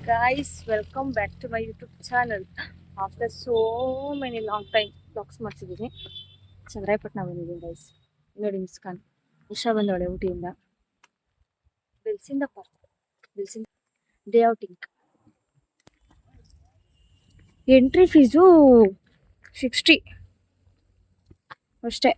guys, welcome back to my YouTube channel. After so many long time vlogs ಮಾಡ್ತಿದ್ದೀನಿ. ಚಂದ್ರಾಯಪಟ್ಟಣ ಬಂದಿದ್ದೀನಿ guys. ನೋಡಿ ಮುಸ್ಕಾನ್ ಉಷಾ ಬಂದವಳೆ ಊಟಿಯಿಂದ. ಬೆಲ್ಸಿಂದ ಪಾರ್ಕ್, ಬೆಲ್ಸಿಂದ ಡೇ ಔಟಿಂಗ್. ಎಂಟ್ರಿ ಫೀಸು 60 ಅಷ್ಟೇ.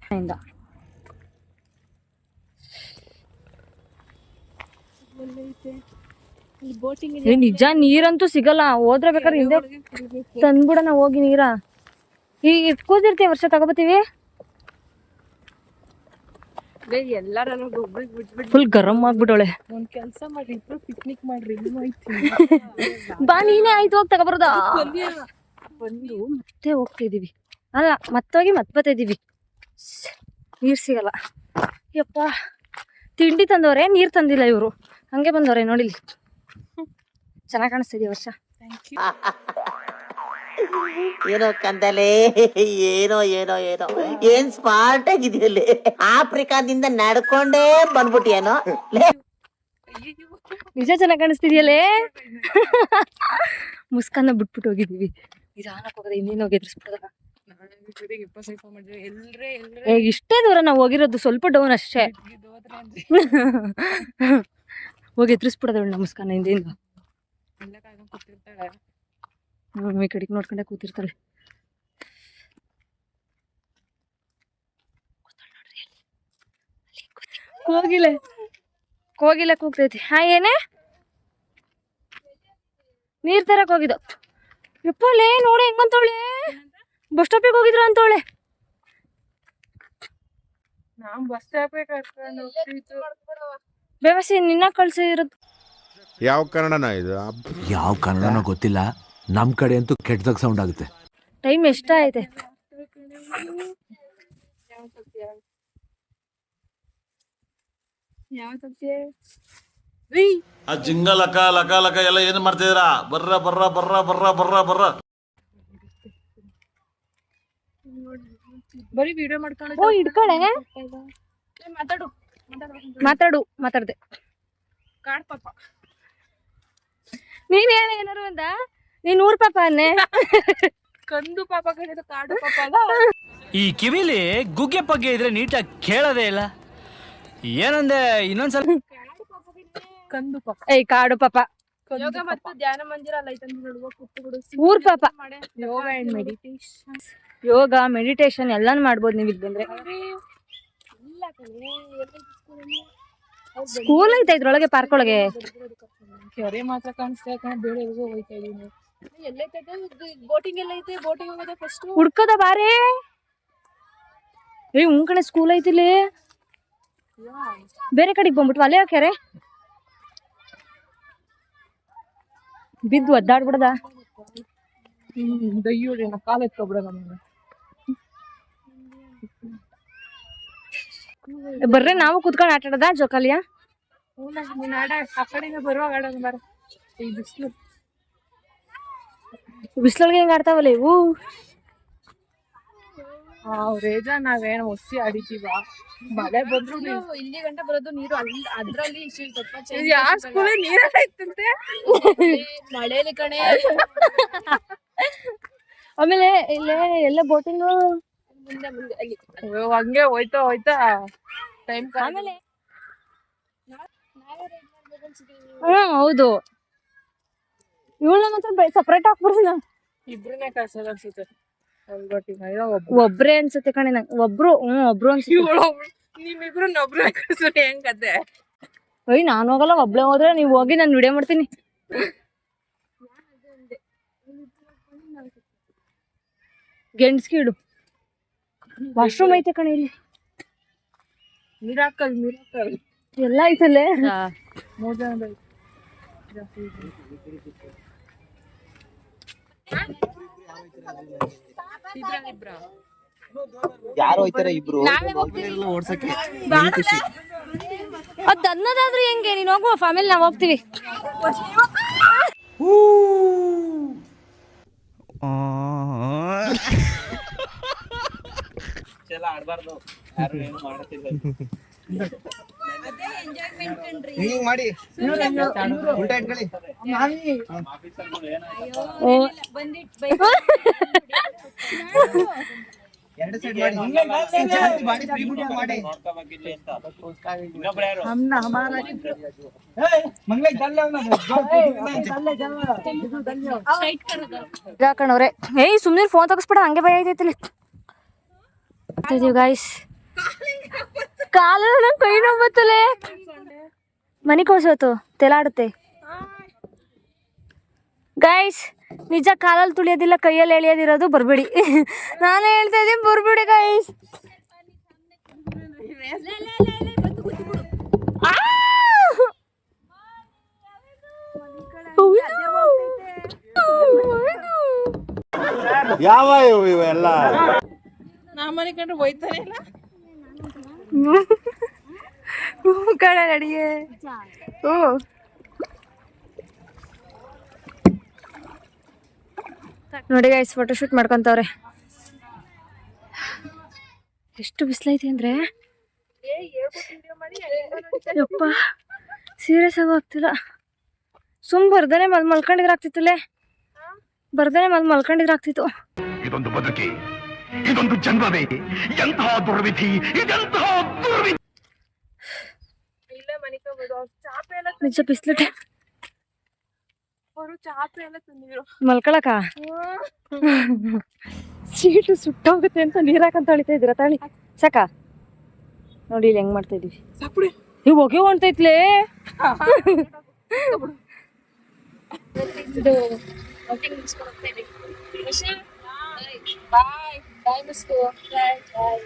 ನಿಜ ನೀರಂತೂ ಸಿಗಲ್ಲ. ಹೋದ್ರೆ ಬೇಕಾದ್ರೆ ಹಿಂದೆ ತಂದ್ಬಿಡೋಣ ಹೋಗಿ ನೀರ. ಈಗ ಇಟ್ಕೋದಿರ್ತೀವಿ, ವರ್ಷ ತಗೋಬತ್ತೀವಿ. ಫುಲ್ ಗರಂ ಆಗ್ಬಿಟ್ಟವಳೆ. ಒಂದ್ ಕೆಲ್ಸ ಮಾಡ್ರಿ, ಇಬ್ರು ಪಿಕ್ನಿಕ್ ಮಾಡ್ರಿ. ಬಾ ನೀನೇ, ಆಯ್ತು ಹೋಗಿ ತಗೋಬರೋದಾ. ಬಂದು ಮತ್ತೆ ಹೋಗ್ತಿದೀವಿ, ಅಲ್ಲ ಮತ್ತೋಗಿ ಮತ್ತೆ ಬರ್ತಿದೀವಿ. ನೀರ್ ಸಿಗಲ್ಲ. ಯಪ್ಪ, ತಿಂಡಿ ತಂದವ್ರೆ, ನೀರ್ ತಂದಿಲ್ಲ ಇವರು. ಹಂಗೆ ಬಂದವ್ರೆ ನೋಡಿ. ಚೆನ್ನಾಗಿ ಕಾಣಿಸ್ತಿದೀಯ ವರ್ಷ. ಏನೋ ಕಂದಲೆ, ಏನೋ ಏನೋ ಏನೋ ಏನ್ ಸ್ಮಾರ್ಟ್ ಆಗಿದೆಯಲ್ಲಿ. ಆಫ್ರಿಕಾದಿಂದ ನಡ್ಕೊಂಡೇ ಬಂದ್ಬಿಟ್ಟಿಯೇನೋ. ನಿಜ ಚೆನ್ನಾಗಿ ಕಾಣಿಸ್ತಿದ್ಯಲ್ಲೇ. ಮುಸ್ಕಾನ ಬಿಟ್ಬಿಟ್ಟು ಹೋಗಿದೀವಿ. ನಿಧಾನಕ್ಕೆ ಹೋಗದೆ ಇನ್ನೇನು ಹೋಗಿ ಎದುರಿಸ್ಬಿಟ್ಟದ. ಇಷ್ಟೇ ದೂರ ನಾವು ಹೋಗಿರೋದು, ಸ್ವಲ್ಪ ಡೌನ್ ಅಷ್ಟೇ. ಹೋಗಿ ಎದುರಿಸ್ಬಿಡೋದಳು ನಮ್ಮ ಮುಸ್ಕಾನ ಹಿಂದಿಂದ. ಈ ಕಡೆಗೆ ನೋಡ್ಕೊಂಡೆ ಕೂತಿರ್ತಾಳೆ. ಕೋಗಿಲೆ ಕೂಗ್ತೈತಿ. ಹಾ, ಏನೇ ನೀರ್ ತರಕ್ ಹೋಗಿದ್ದು. ಯಪ್ಪಲೇ ನೋಡಿ ಹೆಂಗಂತವಳೆ. ಬಸ್ ಸ್ಟಾಪಿಗೆ ಹೋಗಿದ್ರು ಅಂತವಳೆ. ಬೇವಸಿ ನಿನ್ನ ಕಳ್ಸಿರೋದು. ಯಾವ ಕನ್ನಡನ ಇದು? ಯಾವ ಕನ್ನಡನೋ ಗೊತ್ತಿಲ್ಲ, ನಮ್ ಕಡೆ ಅಂತೂ ಕೆಟ್ಟದಾಗ ಸೌಂಡ್ ಆಗುತ್ತೆ. ಟೈಮ್ ಎಷ್ಟ ಐತೆ? ಆ ಜಿಂಗ ಲಕ ಲಕ ಲಕ ಎಲ್ಲ ಏನ್ ಮಾಡ್ತಿದ್ದೀರಾ? ಬರ್ರ ಬರ್ರ ಬರ್ರ ಬರ್ರ ಬರ್ರ ಬರ್ರ. ಬರೀ ವಿಡಿಯೋ ಮಾಡ್ಕೊಂಡು. ಓ ಹಿಡ್ಕಳೆ. ಮಾತಾಡ್ದೆ. ಕಾಡ್ ಪಾಪ ನೀನ್ ಹೇಳ ಏನಾರು ಅಂತ. ನೀನ್ ಊರ್ ಪಾಪ ಅನ್ನೆ. ಕಂದು ಪಾಪ ಕಡೆದು ಕಾಡು ಪಾಪ ಅಲ್ಲ. ಈ ಕಿವಿಲಿ ಗುಗ್ಗೆ ಪಗ್ಗೆ ಇದ್ರೆ ನೀಟಾಗಿ ಕೇಳೋದೇ ಇಲ್ಲ. ಏನಂದೆ ಇನ್ನೊಂದ್ಸಲ? ಕಂದು ಪಾಪ. ಏಯ್ ಕಾಡು ಪಾಪ. ಯೋಗ ಮತ್ತು ಧ್ಯಾನ ಮಂದಿರ ಅಲ್ಲ ಐತಂದ್ರೆ ನೋಡುವ ಕೂತ್ಬಿಡು. ಊರ್ ಪಾಪ. ಯೋಗ ಅಂಡ್ ಮೆಡಿಟೇಷನ್. ಯೋಗ ಮೆಡಿಟೇಷನ್ ಎಲ್ಲಾನು ಮಾಡ್ಬೋದು ನೀವು ಇಲ್ಲಿ ಬಂದ್ರೆ. ಸ್ಕೂಲ್ ಐತೆ ಇದ್ರೊಳಗೆ, ಪಾರ್ಕ್ ಒಳಗೆ. ಕೆರೆ ಮಾತ್ರ ಕಾಣಿಸ್ತಾ ಯಾಕಂದ್ರೆ ಬೇರೆ ಎಲ್ಗೋ ಹೋಯ್ತಾ ಇದೀನಿ. ಎಲ್ಲೈತೆ ಬೋಟಿಂಗ್ ಎಲ್ಲ ಐತೆ. ಬೋಟಿಂಗ್ ಹೋಗೋದ ಫಸ್ಟ್ ಹುಡ್ಕದ ಬಾರೇ. ಏ ಉನ್ ಕಡೆ ಸ್ಕೂಲ್ ಐತಿಲ್ಲಿ. ಬೇರೆ ಕಡೆಗೆ ಬಂದ್ಬಿಟ್ವ ಅಲ್ಲೇ ಕೆರೆ. ಬಿದ್ದು ಒದ್ದಾಡ್ಬಿಡದ. ದಯ್ಯೋಡಿ ನಾ ಕಾಲ ಎತ್ಕೊಬಿಡ. ನಮ್ಗೆ ಬರ್ರೆ ನಾವು ಕುತ್ಕೊಂಡು ಆಟ ಆಡದ ಜೋಕಾಲಿಯ. ನೀನ್ ಆಡ ಆ ಕಡೆಯಿಂದ ಬರುವಾಗ ಆಡೋಣ ಬಾರ. ಈ ಬಿಸಿಲು ಬಿಸಿಲೊಳಗೆ ಹೆಂಗ್ ಆಡ್ತಾವಲ್ಲ ಇವು. ರೇಜಾ ನಾವೇನು ಒಸಿ ಆಡಿತೀವ. ಮಳೆ ಬಂದ್ರು ಇಲ್ಲಿ ಗಂಟ ಬರೋದು ನೀರು ಅದ್ರಲ್ಲಿ ಯಾವ ಸ್ಕೂಲ್ ನೀರೆಲ್ಲ ಇತ್ತಂತೆ. ಮಳೆಲಿ ಕಣೆ. ಆಮೇಲೆ ಇಲ್ಲೇ ಎಲ್ಲ ಬೋಟಿಂಗ್ ಮುಂದೆ ಅಲ್ಲಿ ಹಂಗೆ ಹೋಯ್ತಾ ಹೋಯ್ತಾ ಟೈಮ್. ಆಮೇಲೆ ಹೌದು, ಇವಳ ಮಾತ್ರ ಸಪ್ರೇಟ್ ಹಾಕ್ಬಿಡ್ತೀನಿ. ಇಬ್ರನ್ನೇ ಕಳ್ಸೋದು ಅನ್ಸುತ್ತೆ. ಒಬ್ರೇ ಅನ್ಸುತ್ತೆ ಕಣೆ ನಂಗೆ. ಒಬ್ರು ಅನ್ಸುತ್ತೆ. ನಿಮ್ಮಿಬ್ರು ಒಬ್ರನ್ನೇ ಕಳ್ಸೋದು ಹೆಂಗ್ ಕತೆ? ಅಯ್ಯ ನಾನು ಹೋಗಲ್ಲ, ಒಬ್ಳೆ ಹೋದ್ರೆ ನೀವು ಹೋಗಿ ನಾನು ವಿಡಿಯೋ ಮಾಡ್ತೀನಿ. ಗೆಣಸ್ಕಿ ಇಡು. ವಾಶ್ರೂಮ್ ಐತೆ ಕಣೆ ಇಲ್ಲಿ. ಮಿರಾಕಲ್ ಎಲ್ಲ ಐತಲ್ಲೇ. ಯಾರು ಹೋಯ್ತಾರೆ ಇಬ್ರು ಅದ್ ಅನ್ನೋದಾದ್ರೂ ಹೆಂಗೆ? ನೀನ್ ಹೋಗುವ ಫ್ಯಾಮಿಲಿ, ನಾವ್ ಹೋಗ್ತೀವಿ. ಹಿಂಗ್ ಮಾಡಿ ಉಲ್ಟಾ ಇಟ್ಕೊಳ್ಳಿ. ಕಣವ್ರೆ ಏಯ್ ಸುಮ್ನೆ ಫೋನ್ ತಗಸ್ಬಿಡ ಹಂಗೆ ಭಯ ಐತೈತಿಲಿ ಗಾಯ್ಸ್ ಕಾಲ ಕೈ ನೋವತ್ತಲೆ ಮನಿ ಕೋಸೋತು ತೆಲಾಡುತ್ತೆ ಗೈಸ್ ನಿಜ ಕಾಲಲ್ಲಿ ತುಳಿಯೋದಿಲ್ಲ ಕೈಯಲ್ಲಿ ಎಳೆಯೋದಿರೋದು ಬರ್ಬೇಡಿ ನಾನೇ ಹೇಳ್ತಾ ಇದ್ದೀನಿ ಬರ್ಬೇಡಿ ಗೈಸ್ ಯಾವ ಇವೆಲ್ಲ ನಾ ಮನೆ ಕಂಡ್ರೆ ಹೋಯ್ತಾನೆ ಇಲ್ಲ ಕಣ ನಡಿಗೆ ನೋಡಿ ಗೈಸ್ ಫೋಟೋಶೂಟ್ ಮಾಡ್ಕೊಂತವ್ರೆ ಎಷ್ಟು ಬಿಸಿಲೈತಿ ಅಂದ್ರೆ ಯಪ್ಪ ಸೀರಿಯಸ್ ಆಗಿ ಆಗ್ತಿಲ್ಲ ಬರ್ದನೆ ಮಲ್ಕೊಂಡಿದ್ರೆ ಆಗ್ತಿತ್ತಲ್ಲೇ ಬರ್ದನೆ ಮಲ್ಕೊಂಡಿದ್ರೆ ಆಗ್ತಿತ್ತು ಇದೊಂದು ಬದುಕಿ ಇದೊಂದು ಜನ್ಮವೇ ಎಂತಹ ದುರ್ವಿಧಿ ಇದೆಂತಹ ದುರ್ವಿಧಿ ಇಲ್ಲ ಮನಿಕೋಬೋದು ಚಾಪೆ ಎಲ್ಲ ನಿಜ ಬಿಸಿಲು ಅವರು ಚಾಪೆ ಎಲ್ಲ ತಂದಿದ್ರು ಮಲ್ಕೊಳಕ ಸೀಟು ಸುಟ್ಟೋಗುತ್ತೆ ಅಂತ ನೀರ್ ಹಾಕಂತ ಅಳಿತಾ ಇದ್ದೀರಾ ತಾಳಿ ಸಾಕ ನೋಡಿ ಇಲ್ಲಿ ಹೆಂಗ್ ಮಾಡ್ತಾ ಇದೀವಿ ಸಾಪುಡಿ ಇವ್ ಹೊಗೆ ಹೊಂಟೈತ್ಲೇ ಇದು outing ಮುಗಿಸ್ಕೊಂಡು ಹೋಗ್ತಾ ಇದೀವಿ ಬಾಯ್ ಬಾಯ್ ಮುಸ್ಕೋ ಬಾಯ್ ಬಾಯ್